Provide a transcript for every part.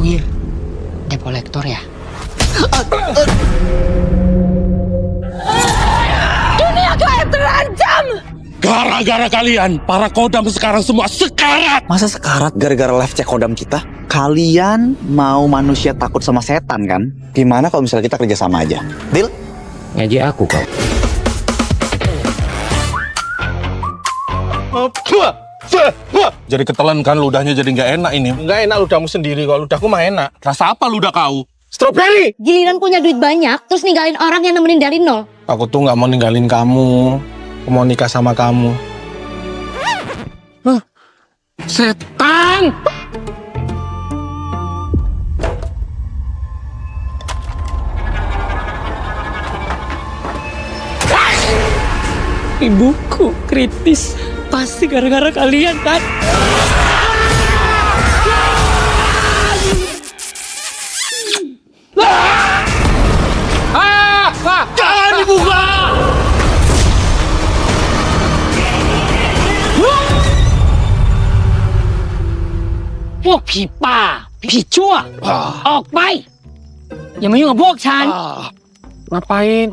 Wir, debt kolektor ya? Dunia gaib terancam! Gara-gara kalian, para kodam sekarang semua sekarat. Masa sekarat gara-gara live check kodam kita? Kalian mau manusia takut sama setan kan? Gimana kalau misalnya kita kerja sama aja? Deal? Ngaji aku kau. Jadi ketelan kan ludahnya, jadi nggak enak ini. Nggak enak ludahmu sendiri, kalau ludahku mah enak. Rasa apa ludah kau? Strawberry! Giliran punya duit banyak, terus ninggalin orang yang nemenin dari nol. Aku tuh nggak mau ninggalin kamu. Aku mau nikah sama kamu. Setan! Ibuku kritis. Pasti gara-gara kalian kan? Jangan dibuka! Pok ผีป่าผีชั่วออกไปอย่ามายุ่งกับพวกฉัน Ngapain?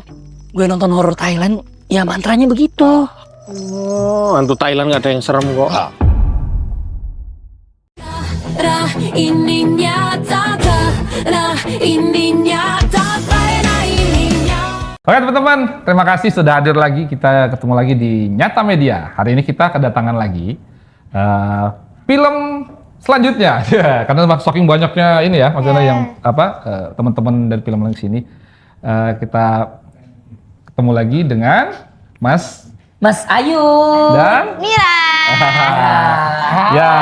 Gue nonton horor Thailand ya mantranya begitu. Oh, hantu Thailand nggak ada yang serem kok. Ini nyata, ini nyata, ini nyata. Oke teman-teman, terima kasih sudah hadir lagi. Kita ketemu lagi di Nyata Media. Hari ini kita kedatangan lagi film selanjutnya. Karena saking banyaknya ini ya, maksudnya yang teman-teman dari film yang sini. Kita ketemu lagi dengan Mas Ayu dan Mira. ya.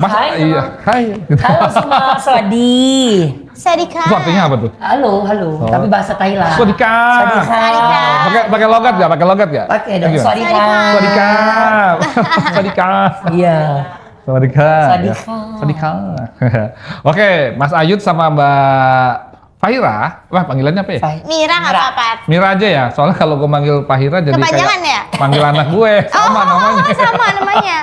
Mas, Hai, iya, hai. halo semua, sawadi. Sadika. Itu artinya apa tuh? Halo, Oh. tapi bahasa Thailand. Swadika. Swadika. Pakai logat nggak? Pakai logat nggak? Pakai dong, Gimana? swadika. Swadika. Swadika. Iya. Swadika. Swadika. Swadika. Oke, Mas Ayud sama Mbak Fahira, wah panggilannya apa ya? Mira nggak apa-apa. Mira aja ya, soalnya kalau gue manggil Fahira jadi Kepanjangan kayak ya? manggil anak gue, sama namanya. Sama namanya.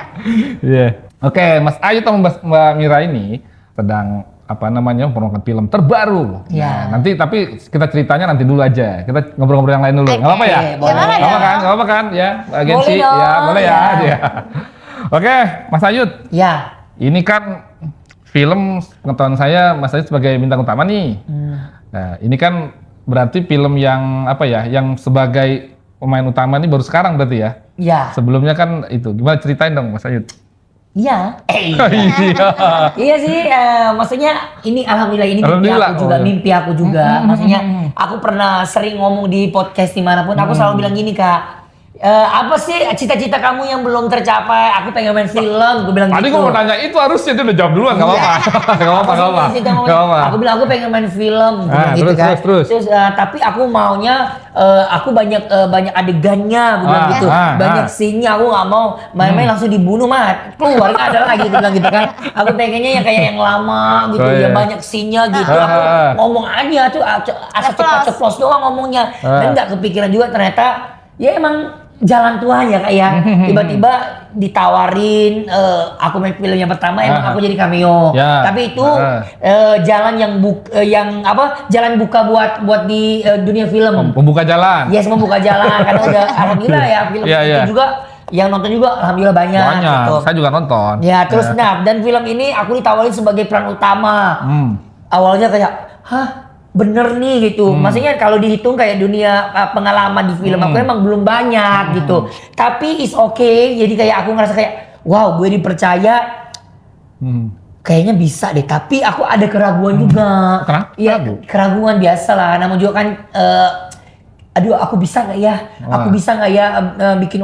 Iya. Oke, Mas Ayud sama Mbak Mira ini sedang mempromokan film terbaru. Iya. Nah, nanti tapi kita ceritanya nanti dulu aja. Kita ngobrol-ngobrol yang lain dulu. Nggak apa-apa ya? boleh. Nggak apa kan? Nggak apa kan? Ya, agensi. Boleh dong. Ya, boleh ya. Iya. Ya. Oke, Mas Ayud. Ya. Ini kan film pengetahuan saya Mas Ayud sebagai bintang utama nih. Nah, ini kan berarti film yang yang sebagai pemain utama ini baru sekarang berarti ya? Ya. Sebelumnya kan itu. Gimana ceritain dong Mas Ayud? Iya. Iya. Iya sih, maksudnya ini alhamdulillah ini Alhamdulillah. mimpi aku juga. Maksudnya aku pernah sering ngomong di podcast dimanapun, aku selalu bilang gini Kak, apa sih cita-cita kamu yang belum tercapai? Aku pengen main film, gue bilang Tadi gitu. gue mau nanya itu harusnya dia udah jawab duluan, nggak apa-apa. Nggak apa-apa. Aku bilang aku pengen main film, gue bilang gitu kan. Terus. Tapi aku maunya aku banyak adegannya, gue bilang gitu. Banyak scene-nya, aku nggak mau main-main langsung dibunuh mah. Keluar nggak ada lagi, gue bilang gitu kan. Aku pengennya yang kayak yang lama gitu, Oh, ya iya. banyak scene-nya gitu. Aku ngomong aja tuh, asal ceplos doang ngomongnya. Dan nggak kepikiran juga ternyata ya emang jalan Tuhan ya kayak tiba-tiba ditawarin aku main film yang pertama emang aku jadi cameo. Ya. Tapi itu jalan jalan buka buat di dunia film. Pembuka jalan. Yes, membuka jalan karena udah alhamdulillah ya film Iya, itu iya. juga yang nonton juga alhamdulillah banyak. Banyak. Gitu. Saya juga nonton. Ya, terus dan film ini aku ditawarin sebagai peran utama. Awalnya kayak, hah? Bener nih gitu, maksudnya kalau dihitung kayak dunia pengalaman di film aku emang belum banyak gitu, tapi is okay, jadi kayak aku ngerasa kayak wow gue dipercaya, kayaknya bisa deh, tapi aku ada keraguan juga. Kenapa? Iya, keraguan biasa lah, namun juga kan aduh aku bisa nggak ya, aku bisa nggak ya bikin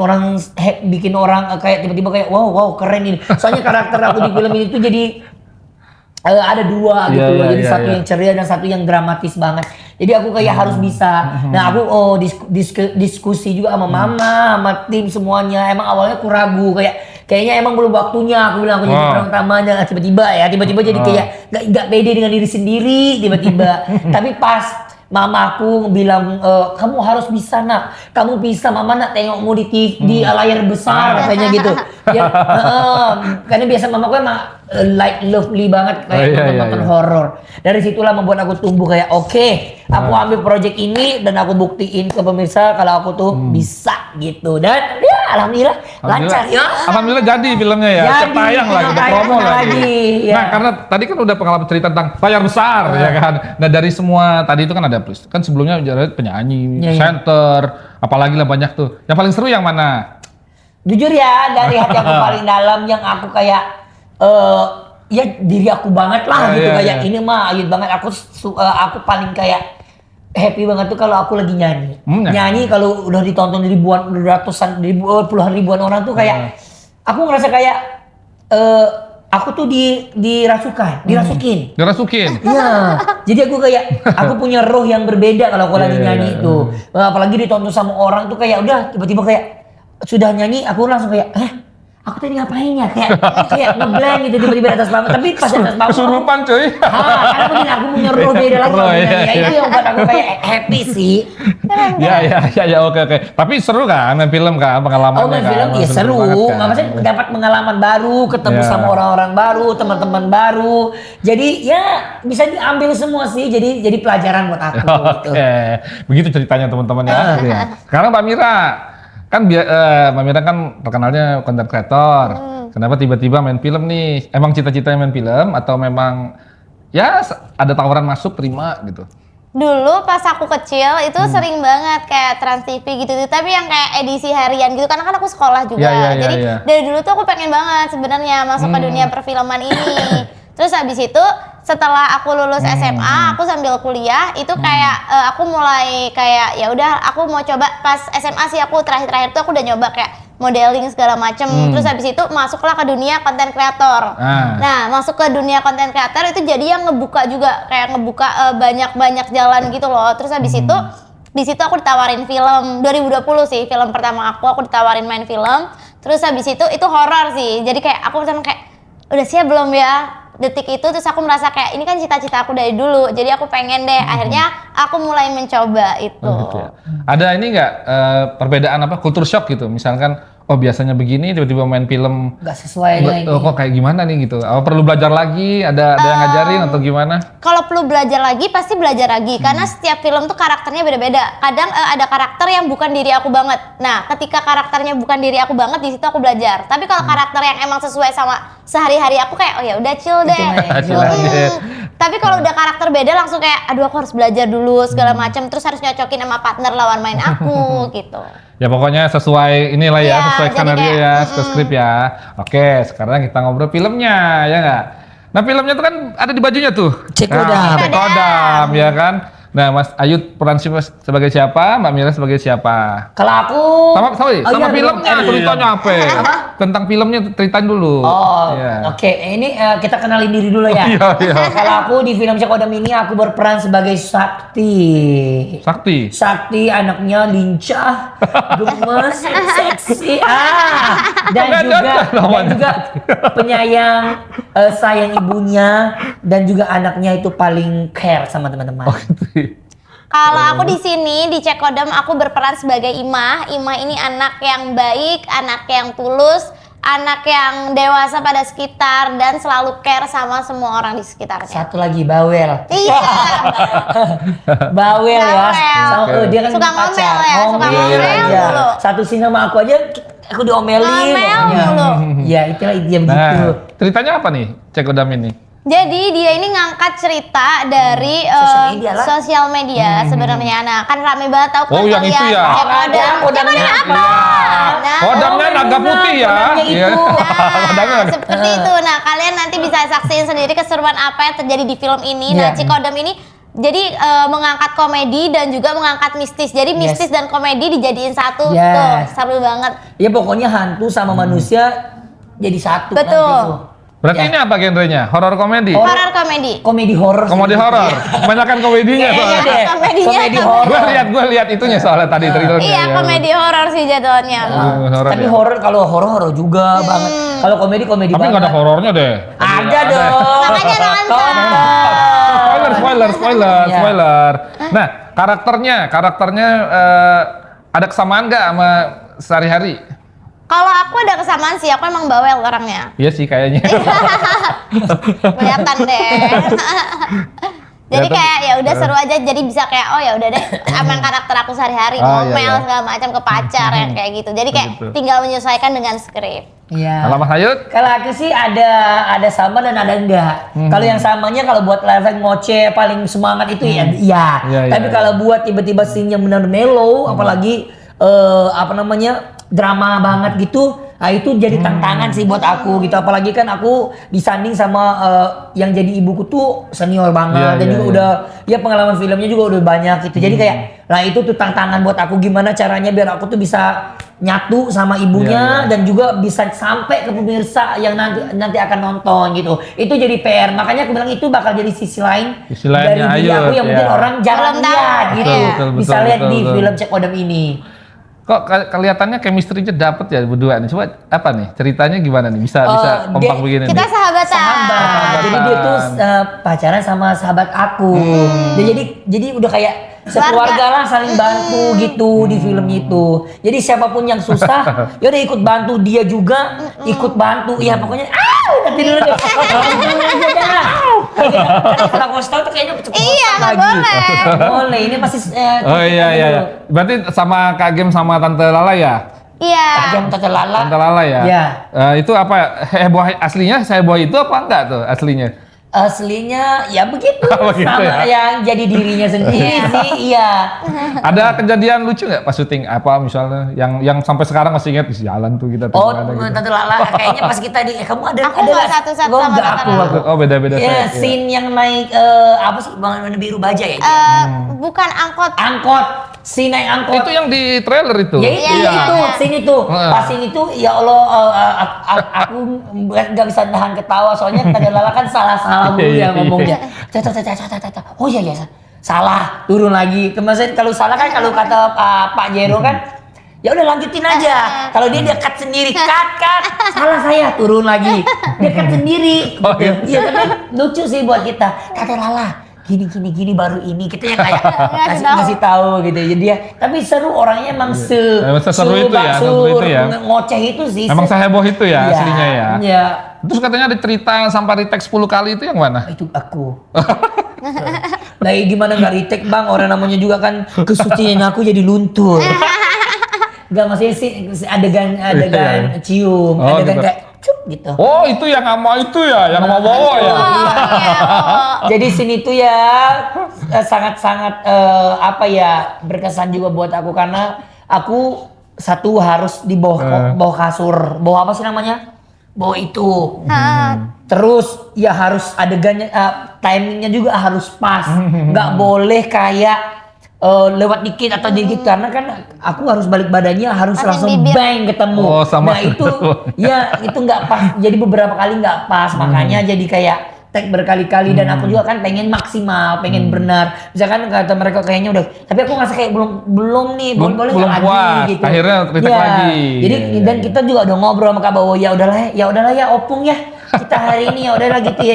orang kayak tiba-tiba kayak wow keren ini, soalnya karakter aku di film ini tuh jadi ada dua gitu loh, jadi satu yang ceria dan satu yang dramatis banget. Jadi aku kayak harus bisa. Nah aku diskusi juga sama mama, sama tim semuanya. Emang awalnya aku ragu kayaknya emang belum waktunya. Aku bilang aku jadi peran utamanya. Tiba-tiba jadi kayak nggak pede dengan diri sendiri tiba-tiba. Tapi pas mamaku bilang kamu harus bisa nak, kamu bisa mama nak tengokmu di TV di layar besar katanya gitu. Ya, karena biasa mamaku emang like lovely banget kayak nonton horor. Dari situlah membuat aku tumbuh kayak oke, aku ambil project ini dan aku buktiin ke pemirsa kalau aku tuh bisa gitu. Dan ya alhamdulillah lancar ya. Alhamdulillah jadi filmnya ya. Jadi, Tayang lagi, udah tayang promo lagi. lagi, ya. Nah, karena tadi kan udah pengalaman cerita tentang layar besar ya kan. Nah, dari semua tadi itu kan ada plus. Kan sebelumnya jadi penyanyi, Iya, iya. center, apalagi lah banyak tuh. Yang paling seru yang mana? Jujur ya, dari hati aku paling dalam yang aku kayak ya diri aku banget lah gitu kayak ini mah Ayud banget. Aku paling kayak happy banget tuh kalau aku lagi nyanyi. Nyanyi kalau udah ditonton ribuan, ratusan ribu, puluhan ribuan orang tuh kayak aku ngerasa kayak aku tuh dirasukin. Iya. Jadi aku punya roh yang berbeda kalau aku lagi nyanyi itu. Apalagi ditonton sama orang tuh kayak udah tiba-tiba kayak sudah nyanyi aku langsung kayak aku tadi ngapain ya kayak ngeblank gitu tiba-tiba di atas panggung, tapi pas di atas panggung Kesurupan cuy. karena aku punya roh beda lagi itu yang buat aku kayak happy sih. Ya oke. Tapi seru kan main film kan pengalamannya main kan. film ya seru, banget kan. maksudnya dapat pengalaman baru, ketemu sama orang-orang baru, teman-teman baru. Jadi ya bisa diambil semua sih, jadi pelajaran buat aku gitu. Oke, begitu ceritanya teman-teman ya. Sekarang Mbak Mira Mbak Mira kan terkenalnya content creator. Kenapa tiba-tiba main film nih? Emang cita-citanya main film atau memang ya ada tawaran masuk terima gitu? Dulu pas aku kecil itu sering banget kayak Trans TV gitu, tapi yang kayak edisi harian gitu karena kan aku sekolah juga. Jadi dari dulu tuh aku pengen banget sebenarnya masuk ke dunia perfilman ini. Terus habis itu setelah aku lulus SMA, aku sambil kuliah itu kayak aku mulai kayak ya udah aku mau coba pas SMA sih aku terakhir tuh aku udah nyoba kayak modeling segala macem. Terus habis itu masuklah ke dunia konten kreator. Nah, masuk ke dunia konten kreator itu jadi yang ngebuka juga kayak ngebuka banyak-banyak jalan gitu loh. Terus habis itu di situ aku ditawarin film 2020 sih, film pertama aku ditawarin main film. Terus habis itu horor sih. Jadi kayak aku sama kayak udah siap belum ya? Detik itu terus aku merasa kayak ini kan cita-cita aku dari dulu, jadi aku pengen deh. Akhirnya aku mulai mencoba itu. Gitu ya. Ada ini nggak perbedaan apa kultur shock gitu? Misalkan biasanya begini tiba-tiba main film Nggak sesuai lagi. kok kayak gimana nih gitu? Perlu belajar lagi? Ada yang ngajarin atau gimana? Kalau perlu belajar lagi pasti belajar lagi karena setiap film tuh karakternya beda-beda. Kadang ada karakter yang bukan diri aku banget. Nah, ketika karakternya bukan diri aku banget di situ aku belajar. Tapi kalau karakter yang emang sesuai sama sehari-hari aku kayak ya udah chill deh. Tapi kalau udah karakter beda langsung kayak aduh aku harus belajar dulu segala macam, terus harus nyocokin sama partner lawan main aku gitu. Ya pokoknya sesuai inilah ya, Iya, sesuai jadi skenario kayak, ya, sesuai skrip ya. Oke, sekarang kita ngobrol filmnya ya nggak? Nah filmnya tuh kan ada di bajunya tuh. Cekodam. Cekodam ya kan. Nah Mas Ayud peran sebagai siapa? Mbak Mira sebagai siapa? Kalau aku Sama filmnya ceritanya apa? Tentang filmnya ceritain dulu. Oke. Ini kita kenalin diri dulu ya. Iya. Kalau aku di film Cekodam ini aku berperan sebagai Sakti. Sakti anaknya lincah, gemes, seksi, dan juga penyayang, sayang ibunya, dan juga anaknya itu paling care sama teman-teman. Kalau aku di sini di Cekodam aku berperan sebagai Imah. Imah ini anak yang baik, anak yang tulus, anak yang dewasa pada sekitar dan selalu care sama semua orang di sekitarnya. Satu lagi bawel. Iya. Bawel ya. Dia kan Suka ngomel pacar. ya, suka ngomel aja. dulu. Satu scene sama aku aja aku diomelin. Ngomel mulu. Ya itulah dia begitu. Nah, ceritanya apa nih Cekodam ini? Jadi dia ini ngangkat cerita dari sosial media sebenarnya. Nah, kan rame banget tahu kan yang itu ya. Kodamnya apa? Kodamnya naga putih ya. Nah, seperti itu. Nah, kalian nanti bisa saksiin sendiri keseruan apa yang terjadi di film ini. Nah, Cekodam ini jadi mengangkat komedi dan juga mengangkat mistis. Jadi mistis dan komedi dijadiin satu. Tuh, seru banget. Ya pokoknya hantu sama manusia jadi satu. Betul. Berarti ini apa genrenya? Horor komedi? Horor komedi. Komedi horor. Komedi horor. Kebanyakan komedinya soalnya. Komedinya. Gue lihat itunya soalnya tadi trailernya. Iya, komedi horor sih jatuhnya. Tapi horor kalau horor juga banget. Kalau komedi Tapi banget. nggak ada horornya deh. Ada dong. Makanya nonton. Spoiler. Iya. Nah, karakternya ada kesamaan nggak sama sehari-hari? Kalau aku ada kesamaan sih, aku emang bawel orangnya. Iya sih kayaknya. Kelihatan deh. Jadi kayak ya udah seru aja, jadi bisa kayak oh ya udah deh aman karakter aku sehari-hari, Oh, iya, ngomel iya. segala macam ke pacar yang kayak gitu. Jadi kayak Begitu. tinggal menyesuaikan dengan skrip. Iya. Kalau Mas Hayut? Kalau aku sih ada sama dan ada enggak. Kalau yang samanya kalau buat level ngoceh paling semangat itu ya iya. Iya, Tapi iya, kalau buat tiba-tiba scene yang benar mellow apalagi apa namanya drama banget gitu, nah itu jadi tantangan sih buat aku gitu. Apalagi kan aku disanding sama yang jadi ibuku tuh senior banget Iya, dan iya, juga iya. udah ya pengalaman filmnya juga udah banyak gitu. Jadi kayak nah itu tuh tantangan buat aku gimana caranya biar aku tuh bisa nyatu sama ibunya Iya, iya. dan juga bisa sampai ke pemirsa yang nanti akan nonton gitu. Itu jadi PR. Makanya aku bilang itu bakal jadi sisi lain Sisi lainnya dari diri aku Ayut, yang mungkin ya. orang jarang Belum tahu. lihat gitu. Betul, Bisa lihat di betul. film Cek Kodam ini. Kok kelihatannya chemistry-nya dapet ya berdua nih? Coba apa nih ceritanya gimana nih? Bisa kompak dia- begini Kita nih? sahabatan. Sahabat. Jadi dia tuh pacaran sama sahabat aku. Jadi udah kayak sekeluarga lah saling bantu gitu di film itu. Jadi siapapun yang susah, ya udah ikut bantu dia juga, ikut bantu. Ya pokoknya nanti dulu deh. Langsung aja dah. Kalau aku tahu tuh kayaknya keceplosan Iya, nggak lagi. boleh. Boleh, ini masih Oh iya iya. dulu. Berarti sama Kak Gem sama Tante Lala ya? Iya. Jam Tante Lala. Tante Lala ya? Iya. Itu apa? Heboh aslinya heboh itu apa enggak tuh aslinya? Aslinya ya begitu, Begitu sama ya? yang jadi dirinya sendiri sih, iya. Ada kejadian lucu nggak pas syuting apa misalnya yang sampai sekarang masih ingat di jalan tuh kita Oh, ada gitu. Tante Lala, kayaknya pas kita di, kamu ada Aku ada nggak nggak? satu-satu Oh, sama nggak, Tante aku, Lala. aku. Oh beda-beda Ya, saya. scene yang naik apa sih, warna biru baja ya? Bukan angkot. Angkot, scene naik angkot. Itu yang di trailer itu. Ya itu, Iya. itu, scene itu. Heeh. Pas scene itu, ya Allah, aku nggak bisa nahan ketawa soalnya Tante Lala kan salah-salah dulu Iya, ya iya, ngomongnya. Oh iya ya, salah, turun lagi. Kemarin kalau salah kan kalau kata Pak Jero kan, ya udah lanjutin aja. Kalau dia cut sendiri, cut, salah saya turun lagi. Dia cut sendiri. Oh, Gitu. iya. Iya, tapi lucu sih buat kita. Tante Lala, gini baru ini kita yang kayak ngasih tahu gitu. Jadi dia tapi seru orangnya emang Emang seseru itu ya, seseru itu ya. ngoceh itu sih. Memang seheboh itu ya Iya, aslinya ya. Iya. Terus katanya ada cerita sampai retake 10 kali itu yang mana? Itu aku. Nah gimana nggak retake bang, orang namanya juga kan kesucian aku jadi luntur. Gak maksudnya sih adegan cium, Oh, adegan gitu. kayak cuk gitu. Oh itu yang sama itu ya, yang sama bawa ya. Jadi sini tuh ya sangat-sangat apa ya berkesan juga buat aku karena aku satu harus di bawah kasur, bawah apa sih namanya? Bawah itu. Terus ya harus adegannya timingnya juga harus pas, nggak boleh kayak lewat dikit atau dikit karena kan aku harus balik badannya harus Pakai langsung bibir. bang ketemu. Oh, sama. Nah itu ya itu nggak pas. Jadi beberapa kali nggak pas makanya jadi kayak tag berkali-kali dan aku juga kan pengen maksimal, pengen benar. Misalkan kata mereka kayaknya udah, tapi aku ngerasa kayak belum nih, Belum- boleh belum nggak puas. lagi gitu. Akhirnya retake Iya. lagi. Jadi Iya, dan iya. kita juga udah ngobrol sama Kak Bawo, ya udahlah ya opung ya. Kita hari ini ya udahlah gitu ya.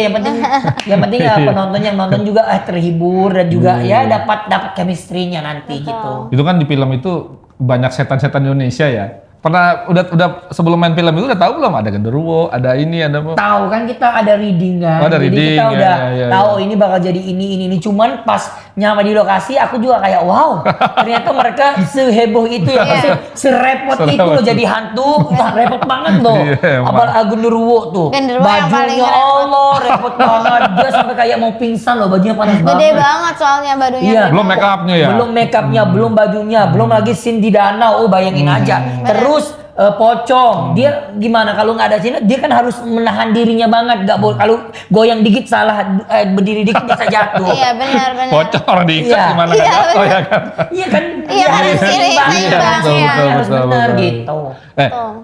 Yang penting ya penonton yang nonton juga terhibur dan juga ya dapat chemistry-nya nanti gitu. Itu kan di film itu banyak setan-setan Indonesia ya. Pernah udah sebelum main film itu udah tahu belum ada genderuwo, ada ini, ada apa? Tahu kan kita ada reading kan. Oh, ada Jadi reading, kita ya, udah ya, ya, tahu ini bakal jadi ini. Cuman pas nyampe di lokasi aku juga kayak wow, ternyata mereka seheboh itu ya, maksudnya serepot itu loh jadi hantu, repot banget loh. Iya, emang. Apalagi genderuwo tuh. Genderuwo yang paling Bajunya repot. Allah repot banget. Dia sampai kayak mau pingsan loh, bajunya panas banget. Gede banget soalnya badunya. Iya. Belum make upnya ya? Belum make upnya, belum bajunya, belum lagi scene di danau. Oh bayangin aja. Terus pocong, dia gimana kalau nggak ada sini? Dia kan harus menahan dirinya banget, nggak boleh kalau goyang dikit salah, berdiri dikit bisa jatuh. Iya benar. Pocong orang diikat Iya. gimana Iya, nggak jatuh ya kan? Iya kan? Iya, harus seimbang, seimbang, seimbang, harus iya. benar, Betul. gitu.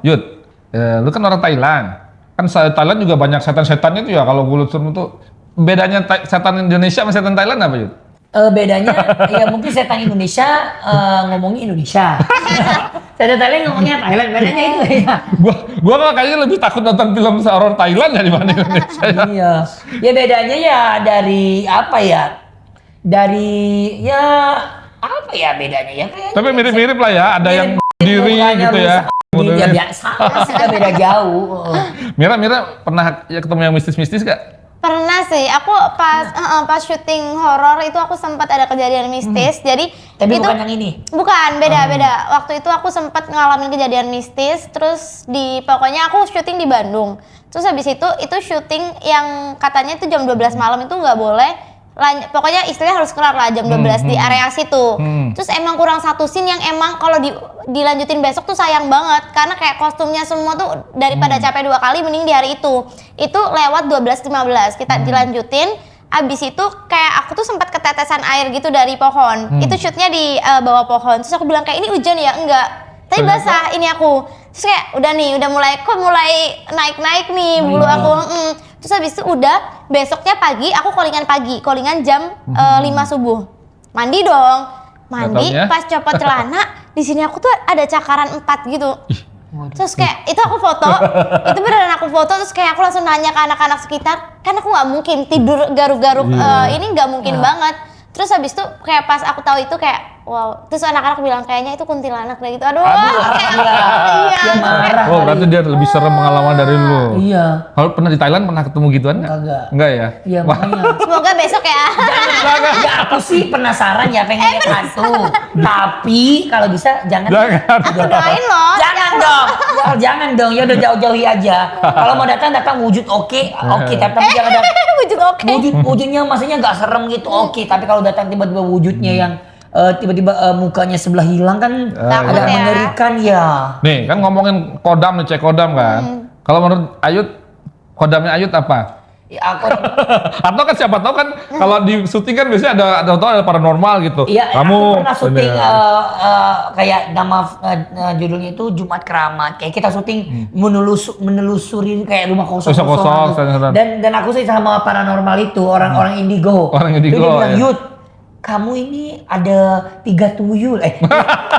Yud, lu kan orang Thailand. Kan Thailand juga banyak setan-setannya tuh ya kalau gue lihat tuh. Bedanya setan Indonesia sama setan Thailand apa Yud? Bedanya ya mungkin setan Indonesia ngomongnya Indonesia. Setan Thailand ngomongnya Thailand. Bedanya itu ya. Gua kayaknya lebih takut nonton film horor Thailand ya dibanding Indonesia. Iya. Ya bedanya ya dari apa ya? Dari ya apa ya bedanya ya kayaknya. Tapi mirip-mirip lah ya, ada yang diri mukanya gitu ya. rusak. Ya biasa sih, nggak beda jauh. Mira pernah ya ketemu yang mistis-mistis gak? Pernah sih, aku pas syuting horor itu aku sempat ada kejadian mistis. Jadi Tapi itu bukan yang ini. bukan, beda. Waktu itu aku sempat ngalamin kejadian mistis, terus pokoknya aku syuting di Bandung. Terus habis itu syuting yang katanya itu jam 12 malam itu nggak boleh. Pokoknya istilahnya harus kelar lah jam 12 di area situ. Terus emang kurang satu scene yang emang kalau dilanjutin besok tuh sayang banget. Karena kayak kostumnya semua tuh daripada capek 2 kali mending di hari itu. Itu lewat 12.15 kita dilanjutin. Abis itu kayak aku tuh sempat ketetesan air gitu dari pohon. Itu shootnya di bawah pohon. Terus aku bilang kayak ini hujan ya? Enggak. Tapi basah ini aku. Terus kayak udah mulai naik-naik nih bulu aku. Terus habis itu udah besoknya pagi aku callingan jam 5 subuh. Mandi dong. Mandi Datangnya? pas copot celana di sini aku tuh ada cakaran 4 gitu. Terus kayak itu aku foto, itu beneran aku foto terus kayak aku langsung nanya ke anak-anak sekitar, kan aku nggak mungkin tidur garuk-garuk ini nggak mungkin banget. Terus habis itu kayak pas aku tahu itu kayak wow, terus anak-anak bilang kayaknya itu kuntilanak kayak gitu. Aduh, iya. Dia marah. Oh, berarti dia lebih serem pengalaman dari lu. Iya. Kalau pernah di Thailand pernah ketemu gituan nggak? Kagak. Enggak ya? Iya makanya. Semoga besok ya. Ya aku sih penasaran ya pengen lihat hantu. Tapi kalau bisa jangan. Aku doain loh. Jangan dong. Jangan dong. Ya udah jauh-jauhi aja. Kalau mau datang wujud oke. Tapi jangan datang. Wujud oke. Wujudnya maksudnya nggak serem gitu oke. Tapi kalau datang tiba-tiba wujudnya yang tiba-tiba mukanya sebelah hilang kan Takut agak ya. mengerikan ya. Nih, kan ngomongin kodam nih, cek kodam kan. Kalau menurut Ayut, kodamnya Ayut apa? Ya, aku Atau kan siapa tahu kan kalau di syuting kan biasanya ada paranormal gitu. Iya, Kamu aku pernah syuting bener. kayak nama judulnya itu Jumat Keramat. Kayak kita syuting menelusurin kayak rumah kosong. Kosong-kosong. Dan aku sih sama paranormal itu orang-orang indigo. Orang indigo, Dia bilang, ya. Yud, kamu ini ada 3 tuyul.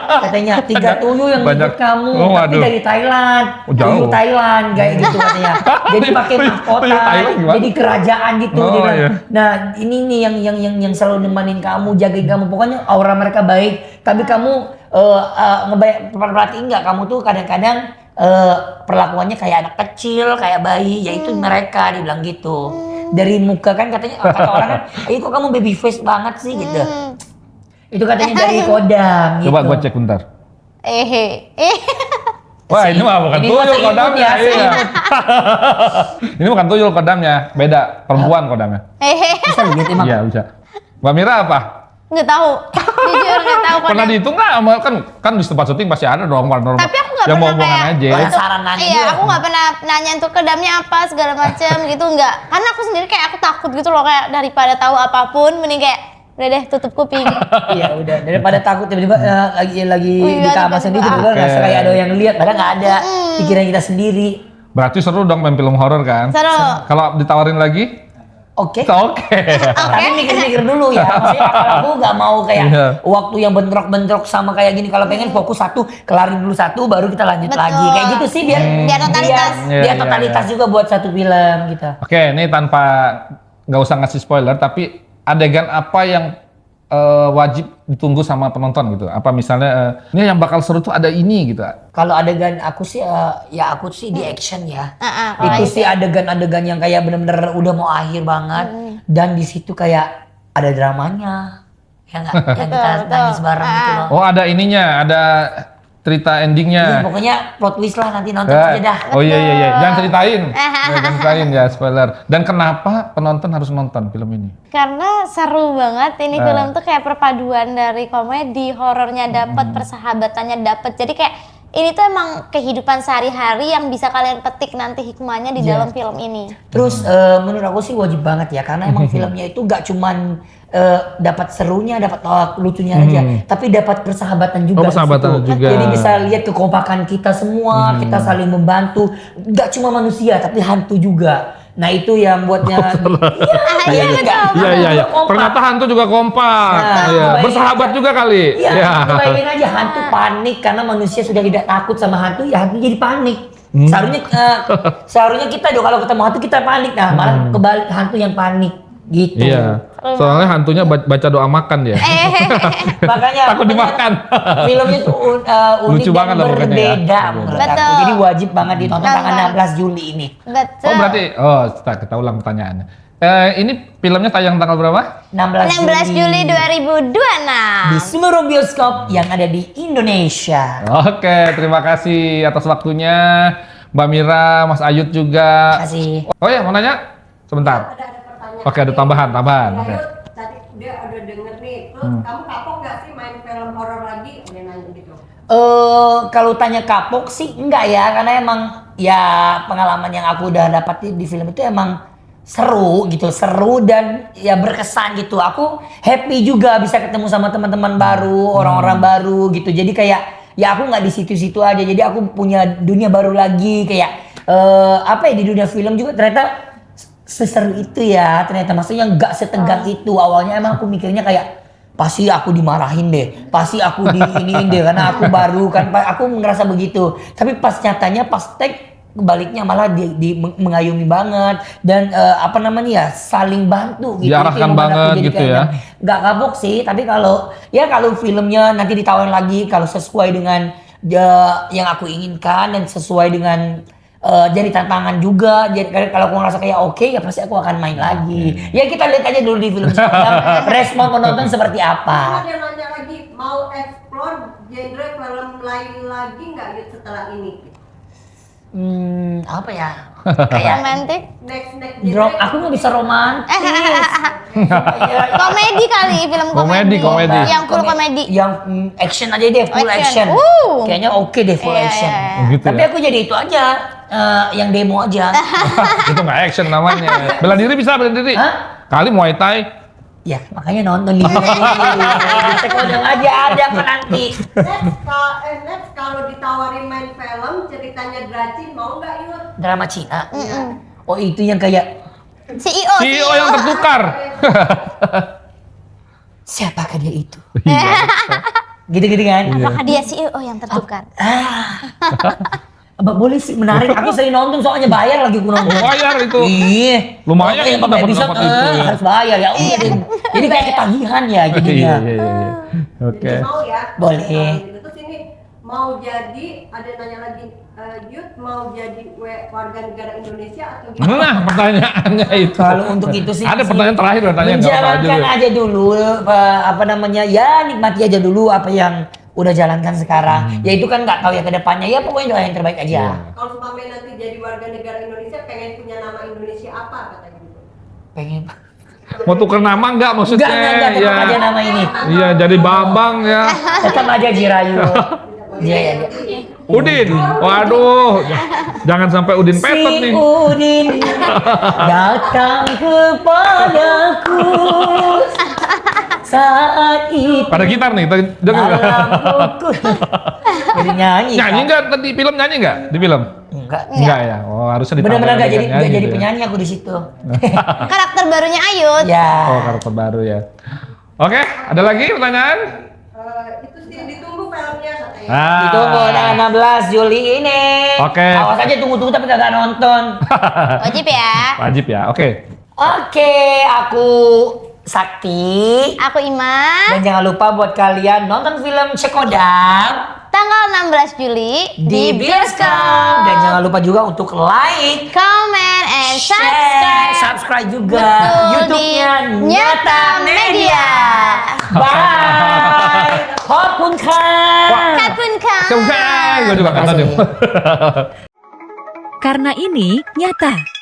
Katanya 3 tuyul yang Banyak. ikut kamu. Oh, Tapi waduh. dari Thailand. Oh, jauh. Tuyul Thailand kayak gitu katanya. Jadi pakai Tuyul mahkota. Thailand gimana? Jadi kerajaan gitu. Oh, Dia bilang, iya. nah ini nih yang selalu nemenin kamu, jagain kamu. Pokoknya aura mereka baik. Tapi kamu perhatiin nggak kamu tuh kadang-kadang perlakuannya kayak anak kecil, kayak bayi. Ya itu mereka dibilang gitu. Dari muka kan katanya kata orang kan, kok kamu baby face banget sih gitu. Itu katanya dari kodam gitu. Coba gua cek bentar. Wah, ini mah bukan Ini tuyul masa imut kodamnya. ya, Iya. Ini bukan tuyul kodamnya, beda. Perempuan kodamnya. Bisa begitu emang. Iya, bisa. Mbak Mira apa? Nggak tahu. Jujur nggak tahu Pernah kodam. dihitung nggak? Kan di tempat syuting pasti ada dong paranormal. Tapi aku nggak yang pernah mau kayak aja. Penasaran nanya Iya, juga. aku nggak pernah nanya untuk kedamnya apa segala macam gitu nggak. Karena aku sendiri kayak aku takut gitu loh kayak daripada tahu apapun mending kayak udah deh tutup kuping. Iya udah daripada takut tiba-tiba lagi Iya, di kamar tiba-tiba. sendiri tiba-tiba ngerasa kayak ada yang lihat padahal nggak ada pikiran kita sendiri. Berarti seru dong main film horor kan? Seru. Kalau ditawarin lagi? Oke. Oke. Tapi mikir-mikir dulu ya. Maksudnya kalau aku nggak mau kayak Iya. waktu yang bentrok-bentrok sama kayak gini. Kalau pengen fokus satu, kelarin dulu satu, baru kita lanjut Betul. lagi. Kayak gitu sih biar Biar totalitas. Iya, biar iya, totalitas iya. juga buat satu film gitu. Oke, ini tanpa nggak usah ngasih spoiler, tapi adegan apa yang wajib ditunggu sama penonton gitu? Apa misalnya ini yang bakal seru tuh ada ini gitu? Kalau adegan aku sih ya aku sih di action ya. kalau Itu sih adegan-adegan yang kayak bener-bener udah mau akhir banget dan di situ kayak ada dramanya. Ya nggak? Yang kita Betul, nangis betul. bareng gitu loh. Oh, ada ininya, ada cerita Iya, endingnya. pokoknya plot twist lah nanti nonton aja dah. Oh iya, jangan ceritain. Jangan ceritain ya, spoiler. Dan kenapa penonton harus nonton film ini? Karena seru banget ini film tuh kayak perpaduan dari komedi, horornya dapet, persahabatannya dapet. Jadi kayak ini tuh emang kehidupan sehari-hari yang bisa kalian petik nanti hikmahnya di dalam film ini. Terus menurut aku sih wajib banget ya karena emang filmnya itu gak cuman dapat serunya, dapat lucunya aja, tapi dapat persahabatan juga. Oh, persahabatan di situ. juga. Jadi bisa lihat kekompakan kita semua, kita saling membantu. Gak cuma manusia tapi hantu juga. Nah itu yang buatnya Iya, betul. Iya. Ternyata hantu juga kompak. Nah, Iya. kebayang- Bersahabat juga kali. Iya, bayangin aja hantu panik karena manusia sudah tidak takut sama hantu, ya hantu jadi panik. Seharusnya kita kalau ketemu hantu kita panik, nah malah kebalik hantu yang panik gitu. Iya. Soalnya hantunya baca doa makan dia. Makanya Takut dimakan. filmnya tuh unik Lucu banget dan lah pokoknya ya. berbeda menurut aku. Betul. Jadi wajib banget ditonton tanggal Nonton. 16 Juli ini. Betul. Oh berarti, kita ulang pertanyaannya. Ini filmnya tayang tanggal berapa? 16 Juli 2026. Di seluruh bioskop yang ada di Indonesia. Oke, terima kasih atas waktunya. Mbak Mira, Mas Ayut juga. Terima kasih. Oh ya, mau nanya? Sebentar. Oke, ada tambahan. Oke. Tadi dia udah denger nih, terus kamu kapok gak sih main film horor lagi? Dia nanya gitu. Kalau tanya kapok sih enggak ya, karena emang ya pengalaman yang aku udah dapat di film itu emang seru gitu, seru dan ya berkesan gitu. Aku happy juga bisa ketemu sama teman-teman baru, orang-orang baru gitu. Jadi kayak ya aku nggak di situ-situ aja. Jadi aku punya dunia baru lagi kayak apa ya, di dunia film juga ternyata seseru itu ya. Ternyata maksudnya nggak setegang itu. Awalnya emang aku mikirnya kayak pasti aku dimarahin deh, pasti aku diiniin deh karena aku baru kan, aku ngerasa begitu. Tapi pas nyatanya pas tag kebaliknya malah mengayumi banget dan apa namanya ya, saling bantu gitu. Diarahkan Itu yang membuat aku banget jadi gitu kayak ya. nggak kapok sih, tapi kalau filmnya nanti ditawarin lagi kalau sesuai dengan yang aku inginkan dan sesuai dengan jadi tantangan juga. Jadi kalau aku ngerasa kayak oke, ya pasti aku akan main lagi. Ya kita lihat aja dulu di film respon penonton seperti apa. Dia nanya lagi, mau explore genre film lain lagi nggak gitu setelah ini? Apa ya? Kayak Romantis. Next drop, aku nggak bisa romantis. Komedi kali, film komedi. Komedi. Yang full komedi. Yang action aja deh, full Action. action. Kayaknya oke deh full Iya, action. iya, iya. Gitu Tapi ya? aku jadi itu aja, yang demo aja. Itu nggak action namanya. Bela diri bisa, bela diri. Hah? Kali Muay Thai. Ya makanya nonton di Sekodang aja ada apa nanti. Next kalau ditawarin main film ceritanya Dracin, mau nggak Yud? Drama Cina. Oh itu yang kayak CEO. CEO yang tertukar. siapakah dia itu? Iya. Gitu-gitu kan? Apakah dia CEO yang tertukar? Mbak boleh sih, menarik. Aku sering nonton soalnya bayar lagi aku nonton. Bayar itu. Iya. Lumayan Pokoknya itu per episode, dapat itu ya. harus bayar ya. Udah deh. Jadi kayak ketagihan ya jadinya. Iya. Oke. Jadi mau ya? Boleh. Kalau gitu. Terus ini mau jadi, ada nanya lagi, Yud mau jadi warga negara Indonesia atau gimana? Nah, pertanyaannya itu. Kalau untuk itu sih Ada pertanyaan terakhir, pertanyaan nggak apa-apa menjalankan aja. aja dulu apa namanya ya, nikmati aja dulu apa yang udah jalankan sekarang. Ya itu kan nggak tahu ya ke depannya, ya pokoknya doa yang terbaik aja. Kalau Supame nanti jadi warga negara Indonesia, pengen punya nama Indonesia apa katanya gitu? Pengen Mau tuker nama nggak maksudnya? enggak tetap aja nama ini. Iya, jadi Bambang ya. Tetap aja Jirayu. Iya. Udin. Waduh. Jangan sampai Udin petot nih. Si Udin datang kepadaku saat itu. Pada gitar nih, dengar nggak? Malam pukul. Jadi nyanyi. Nyanyi Kak. nggak tadi film nyanyi nggak di film? Enggak. Enggak ya. Oh harusnya ditambah Benar-benar nggak dengan jadi nggak nyanyi jadi gitu ya. penyanyi aku di situ. Karakter barunya Ayut. Ya. Oh karakter baru ya. Oke, ada lagi pertanyaan? Itu sih ditunggu filmnya katanya. Ditunggu tanggal 16 Juli ini. Oke. Awas aja tunggu-tunggu tapi kagak nonton. Wajib ya. Wajib ya. Oke. Oke, aku Sakti. Aku Iman. Dan jangan lupa buat kalian nonton film Cekodam Tanggal 16 Juli di bioskop. Dan jangan lupa juga untuk like, comment, and share, subscribe. subscribe juga Betul, YouTube-nya di Nyata Media. Bye. Hopun kan. Kapun kan. Gue juga kangen Makasih. deh. Karena ini nyata.